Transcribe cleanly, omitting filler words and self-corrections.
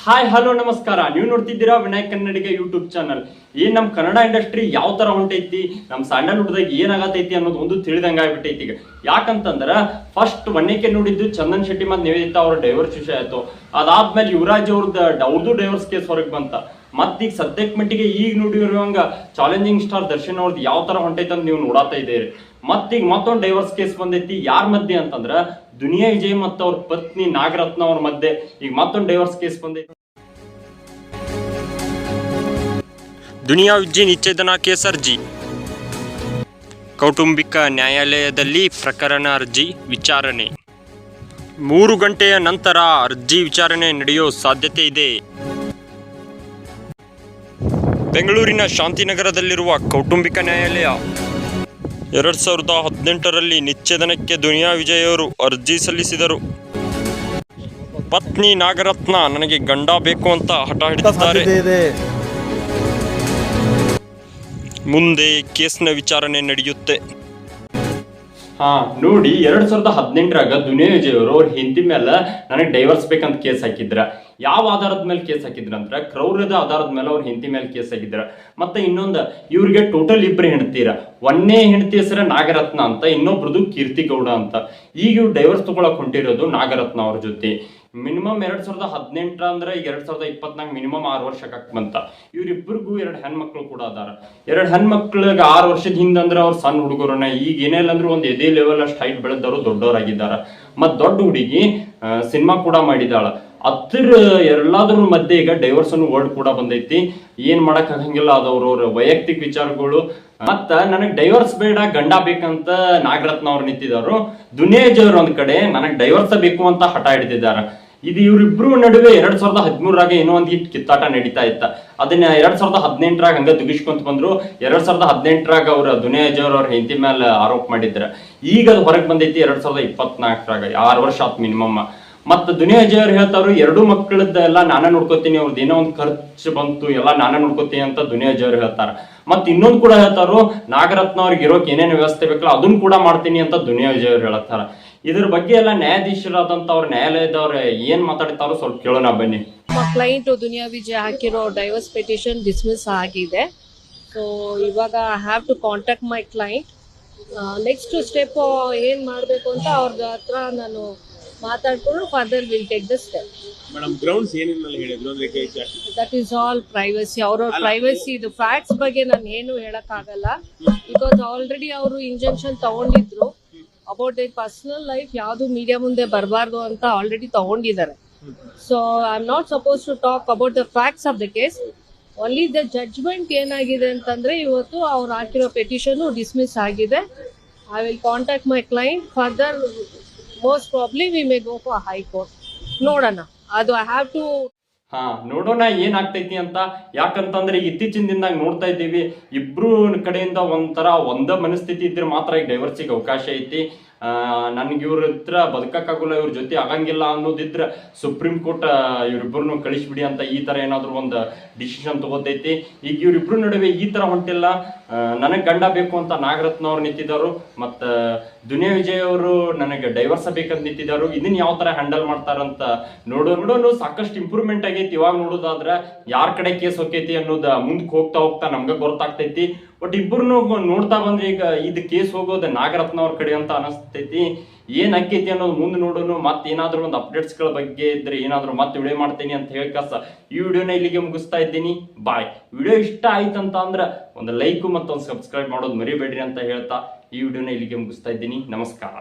Hi hello ನಮಸ್ಕಾರ. ನೀವು ನೋಡ್ತಿದ್ದೀರಾ ವಿನಾಯಕ್ ಕನ್ನಡಿಗ ಯೂಟ್ಯೂಬ್ ಚಾನಲ್. ನಮ್ಮ ಕನ್ನಡ ಇಂಡಸ್ಟ್ರಿ ಯಾವ ತರ ಹೊಂಟೈತಿ, ನಮ್ಮ ಸ್ಯಾಂಡಲ್ವುಡ್ದಾಗ ಏನಾಗತೈತಿ ಅನ್ನೋದು ಒಂದು ತಿಳಿದಂಗ ಆಗ್ಬಿಟ್ಟೈತಿ ಈಗ. ಯಾಕಂತಂದ್ರ ಫಸ್ಟ್ ಒನ್ನೇಕೆ ನೋಡಿದ್ದು ಚಂದನ್ ಶೆಟ್ಟಿ ಮತ್ತು ನಿವೇದಿತಾ ಅವ್ರ ಡೈವರ್ಸ್ ವಿಷಯ ಆಯ್ತು. ಅದಾದ್ಮೇಲೆ ಯುವರಾಜ್ ಅವ್ರದ್ದು ಡೈವರ್ಸ್ ಕೇಸ್ ಹೊರಗೆ ಬಂತ. ಮತ್ತೀಗ ಸದ್ಯಕ್ಕೆ ಮಟ್ಟಿಗೆ ಈಗ ನೋಡಿರುವಂಗ ಚಾಲೆಂಜಿಂಗ್ ಸ್ಟಾರ್ ದರ್ಶನ್ ಅವ್ರದ್ದು ಯಾವ ತರ ಹೊಂಟೈತಿ ಅಂತ ನೀವು ನೋಡಾತಾ ಇದ್ದೀರಿ. ಮತ್ತೀಗ ಮತ್ತೊಂದು ಡೈವರ್ಸ್ ಕೇಸ್ ಬಂದೈತಿ. ಯಾರ ಮಧ್ಯೆ ಅಂತಂದ್ರ ದುನಿಯಾ ವಿಜಯ್ ಮತ್ತು ಅವ್ರ ಪತ್ನಿ ನಾಗರತ್ನ ಅವ್ರ ಮಧ್ಯೆ ಈಗ ಮತ್ತೊಂದು ಡೈವರ್ಸ್ ಕೇಸ್ ಬಂದೈತಿ. ದುನಿಯಾ ವಿಜಯ್ ವಿಚ್ಛೇದನ ಕೇಸ್ ಅರ್ಜಿ. ಕೌಟುಂಬಿಕ ನ್ಯಾಯಾಲಯದಲ್ಲಿ ಪ್ರಕರಣ ಅರ್ಜಿ ವಿಚಾರಣೆ. 3 ಗಂಟೆಯ ನಂತರ ಅರ್ಜಿ ವಿಚಾರಣೆ ನಡೆಯೋ ಸಾಧ್ಯತೆ ಇದೆ. ಬೆಂಗಳೂರಿನ ಶಾಂತಿನಗರದಲ್ಲಿರುವ ಕೌಟುಂಬಿಕ ನ್ಯಾಯಾಲಯ 2018ರಲ್ಲಿ ವಿಚ್ಛೇದನಕ್ಕೆ ದುನಿಯಾ ವಿಜಯ್ ಅವರು ಅರ್ಜಿ ಸಲ್ಲಿಸಿದರು. ಪತ್ನಿ ನಾಗರತ್ನ ನನಗೆ ಗಂಡ ಬೇಕು ಅಂತ ಹಠ ಹಿಡಿದಿದ್ದಾರೆ. ಮುಂದೆ ಕೇಸ್ನ ವಿಚಾರಣೆ ನಡೆಯುತ್ತೆ. ನೋಡಿ, 2018ರಾಗ ದುನಿಯಾ ವಿಜಯ್ ಅವರು ಅವ್ರ ಹೆಂಡತಿ ಮೇಲೆ ನನಗೆ ಡೈವರ್ಸ್ ಬೇಕಂತ ಕೇಸ್ ಹಾಕಿದ್ರ. ಯಾವ ಆಧಾರದ ಮೇಲೆ ಕೇಸ್ ಹಾಕಿದ್ರ ಅಂದ್ರೆ ಕ್ರೌರ್ಯದ ಆಧಾರದ ಮೇಲೆ ಅವ್ರ ಹೆಂಡತಿ ಮೇಲೆ ಕೇಸ್ ಹಾಕಿದ್ರ. ಮತ್ತೆ ಇನ್ನೊಂದು, ಇವ್ರಿಗೆ ಟೋಟಲ್ 2 ಹೆಂಡತಿರ. ಒಂದೇ ಹೆಂಡತಿ ಹೆಸರ ನಾಗರತ್ನ ಅಂತ, ಇನ್ನೊಬ್ರದು ಕೀರ್ತಿ ಗೌಡ ಅಂತ. ಈಗ ಇವ್ರು ಡೈವರ್ಸ್ ತಗೊಳಕ್ ಹೊಂಟಿರೋದು ನಾಗರತ್ನ ಅವ್ರ ಜೊತೆ. ಮಿನಿಮಮ್ 2018 ಅಂದ್ರೆ 2024 ಮಿನಿಮಮ್ 6 ವರ್ಷಕ್ಕೆ ಬಂತ. ಇವ್ರಿಬ್ಬರಿಗೂ 2 ಹೆಣ್ಮಕ್ಳು ಕೂಡ ಅದಾರ. 2 ಹೆಣ್ಮಕ್ಳಿಗೆ 6 ವರ್ಷದ ಹಿಂದಂದ್ರೆ ಅವ್ರು ಸಣ್ಣ ಹುಡುಗರನ್ನ, ಈಗ ಏನಿಲ್ಲ ಅಂದ್ರೆ ಒಂದು ಎದೆ ಲೆವೆಲ್ ಅಷ್ಟು ಹೈಟ್ ಬೆಳೆದವರು ದೊಡ್ಡವರಾಗಿದ್ದಾರ. ಮತ್ ದೊಡ್ಡ ಹುಡುಗಿ ಸಿನಿಮಾ ಕೂಡ ಮಾಡಿದಾಳ. ಎಲ್ಲಾದ್ರ ಮಧ್ಯೆ ಈಗ ಡೈವರ್ಸ್ ಅನ್ನೋ ವರ್ಡ್ ಕೂಡ ಬಂದೈತಿ. ಏನ್ ಮಾಡಕ್ ಆಗಂಗಿಲ್ಲ, ಅದವ್ರವ್ರ ವೈಯಕ್ತಿಕ ವಿಚಾರಗಳು. ಮತ್ತ ನನಗ್ ಡೈವರ್ಸ್ ಬೇಡ, ಗಂಡ ಬೇಕಂತ ನಾಗರತ್ನ ಅವ್ರು ನಿಂತಿದಾರು. ದುನಿಯಾ ವಿಜಯ್ ಒಂದ್ ಕಡೆ ನನಗ್ ಡೈವರ್ಸ್ ಬೇಕು ಅಂತ ಹಠ ಹಿಡಿದಿದ್ದಾರೆ. ಇದು ಇವ್ರಿಬ್ರು ನಡುವೆ 2013ರಾಗ ಏನೋ ಒಂದ್ ಕಿತ್ತಾಟ ನಡೀತಾ ಇತ್ತ. ಅದನ್ನ 2018ರಾಗ ಹಂಗ ದುಗಿಸ್ಕೊಂತ ಬಂದ್ರು. 2018ರಾಗ ಅವ್ರ ದುನಿಯಾ ವಿಜಯ್ ಅವ್ರ ಹೆಂಡತಿ ಮೇಲೆ ಆರೋಪ ಮಾಡಿದ್ರ. ಈಗ ಅದು ಹೊರಗೆ ಬಂದೈತಿ 2024ರಾಗ. 6 ವರ್ಷ ಆತ್ ಮಿನಿಮಮ್. ಮತ್ತ ದುನಿಯಾ ವಿಜಯ್ ಅವ್ರು ಹೇಳ್ತಾರು, 2 ಮಕ್ಕಳದ ಎಲ್ಲ ನಾನೇ ನೋಡ್ಕೋತೀನಿ, ಅವ್ರದ್ದು ಏನೋ ಒಂದು ಖರ್ಚು ಬಂತು ಎಲ್ಲ ನಾನೇ ನೋಡ್ಕೋತೀನಿ ಅಂತ ದುನಿಯಾ ವಿಜಯ್ ಅವ್ರು ಹೇಳ್ತಾರ. ಮತ್ ಇನ್ನೊಂದು ಕೂಡ ಹೇಳ್ತಾರು, ನಾಗರತ್ನ ಅವ್ರಿಗೆ ಇರೋಕೆ ಏನೇನು ವ್ಯವಸ್ಥೆ ಬೇಕಲ್ಲ ಅದನ್ನ ಕೂಡ ಮಾಡ್ತೀನಿ ಅಂತ ದುನಿಯಾ ವಿಜಯ್ ಅವ್ರು ಹೇಳ್ತಾರ. ಇದ್ರ ಬಗ್ಗೆ ಎಲ್ಲ ನ್ಯಾಯಾಧೀಶರಾದಂತ ಅವ್ರ ನ್ಯಾಯಾಲಯದವ್ರ ಏನ್ ಮಾತಾಡ್ತಾರೋ ಸ್ವಲ್ಪ ಕೇಳೋಣ ಬನ್ನಿ. ಕ್ಲೈಂಟ್ ದುನಿಯಾ ವಿಜಯ್ ಹಾಕಿರೋ ಡೈವರ್ಸ್ ಪಿಟಿಷನ್ ಡಿಸ್ಮಿಸ್ ಆಗಿದೆ. ಸೊ ಇವಾಗ I have to contact my client. Next step ಏನ್ ಮಾಡ್ಬೇಕು ಅಂತ ಅವ್ರ ಹತ್ರ ನಾನು ಮಾತಾಡ್ಕೊಂಡು further will take the step. Madam, grounds ಏನೇನೆಲ್ಲ ಹೇಳಿದ್ರು ಅಂದ್ರೆ ದಟ್ ಈಸ್ ಆಲ್ ಪ್ರೈವಸಿ. ಅವ್ರ ಪ್ರೈವಸಿ. ಇದು ಫ್ಯಾಕ್ಟ್ಸ್ ಬಗ್ಗೆ ನಾನು ಏನು ಹೇಳಕ್ ಆಗಲ್ಲ. ಬಿಕಾಸ್ ಆಲ್ರೆಡಿ ಅವರು ಇಂಜೆಕ್ಷನ್ ತಗೊಂಡಿದ್ರು. ಅಬೌಟ್ ದ ಪರ್ಸನಲ್ ಲೈಫ್ ಯಾವುದು ಮೀಡಿಯಾ ಮುಂದೆ ಬರಬಾರ್ದು ಅಂತ ಆಲ್ರೆಡಿ ತಗೊಂಡಿದ್ದಾರೆ. So I am not suppose to talk about the facts of the case. Only the judgment ಏನಾಗಿದೆ ಅಂತಂದ್ರೆ ಇವತ್ತು ಅವ್ರು ಹಾಕಿರೋ ಪೆಟಿಷನ್ ಡಿಸ್ಮಿಸ್ ಆಗಿದೆ. I will contact my client further. Most probably we may go for high court. ನೋಡೋಣ, ಅದು I have to ನೋಡೋಣ ಏನಾಗ್ತೈತಿ ಅಂತ. ಯಾಕಂತಂದ್ರೆ ಈಗ ಇತ್ತೀಚಿನ ದಿನದಾಗ ನೋಡ್ತಾ ಇದ್ದೀವಿ, ಇಬ್ರು ಕಡೆಯಿಂದ ಒಂದ ಮನಸ್ಥಿತಿ ಇದ್ರೆ ಮಾತ್ರ ಈಗ ಡೈವರ್ಸಿಗೆ ಅವಕಾಶ ಐತಿ. ನನ್ಗೆ ಇವ್ರ ಹತ್ರ ಬದುಕಕ್ಕಾಗಲ್ಲ, ಇವ್ರ ಜೊತೆ ಆಗಂಗಿಲ್ಲ ಅನ್ನೋದಿದ್ರ ಸುಪ್ರೀಂ ಕೋರ್ಟ್ ಇವ್ರಿಬ್ರು ಕಳಿಸ್ಬಿಡಿ ಅಂತ ಈ ತರ ಏನಾದ್ರು ಒಂದು ಡಿಸಿಷನ್ ತಗೋತೈತಿ. ಈಗ ಇವ್ರಿಬ್ರು ನಡುವೆ ಈ ತರ ಹೊಂಟಿಲ್ಲ. ನನಗ್ ಗಂಡ ಬೇಕು ಅಂತ ನಾಗರತ್ನ ಅವ್ರು ನಿಂತಿದ್ದಾರು. ಮತ್ತ ದುನಿಯಾ ವಿಜಯ್ ಅವರು ನನಗೆ ಡೈವರ್ಸ್ ಬೇಕಂತ ನಿಂತಿದ್ದಾರು. ಇದನ್ನ ಯಾವ ತರ ಹ್ಯಾಂಡಲ್ ಮಾಡ್ತಾರಂತ ನೋಡೋಣ. ಸಾಕಷ್ಟು ಇಂಪ್ರೂವ್ಮೆಂಟ್ ಆಗೈತಿ. ಇವಾಗ ನೋಡೋದಾದ್ರ ಯಾರ ಕಡೆ ಕೇಸ್ ಹೋಗ್ತೈತಿ ಅನ್ನೋದು ಮುಂದಕ್ಕೆ ಹೋಗ್ತಾ ನಮ್ಗೆ ಗೊತ್ತಾಗ್ತೈತಿ. ಬಟ್ ಇಬ್ಬರು ನೋಡ್ತಾ ಬಂದ್ರೆ ಈಗ ಇದು ಕೇಸ್ ಹೋಗೋದು ನಾಗರತ್ನ ಅವ್ರ ಕಡೆ ಅಂತ ಅನಿಸ್ತೈತಿ. ಏನ್ ಆಕೈತಿ ಅನ್ನೋದು ಮುಂದೆ ನೋಡೋಣ. ಮತ್ತೆ ಏನಾದ್ರು ಒಂದು ಅಪ್ಡೇಟ್ಸ್ ಗಳ ಬಗ್ಗೆ ಇದ್ರೆ ಏನಾದ್ರು ಮತ್ತೆ ವಿಡಿಯೋ ಮಾಡ್ತೀನಿ ಅಂತ ಹೇಳ್ಕಸ ಈ ವಿಡಿಯೋನ ಇಲ್ಲಿಗೆ ಮುಗಿಸ್ತಾ ಇದ್ದೀನಿ. ಬಾಯ್. ವಿಡಿಯೋ ಇಷ್ಟ ಆಯ್ತಂತ ಅಂದ್ರೆ ಒಂದು ಲೈಕ್ ಮತ್ತು ಒಂದು ಸಬ್ಸ್ಕ್ರೈಬ್ ಮಾಡೋದು ಮರಿಬೇಡ್ರಿ ಅಂತ ಹೇಳ್ತಾ ಈ ವಿಡಿಯೋನ ಇಲ್ಲಿಗೆ ಮುಗಿಸ್ತಾ ಇದ್ದೀನಿ. ನಮಸ್ಕಾರ.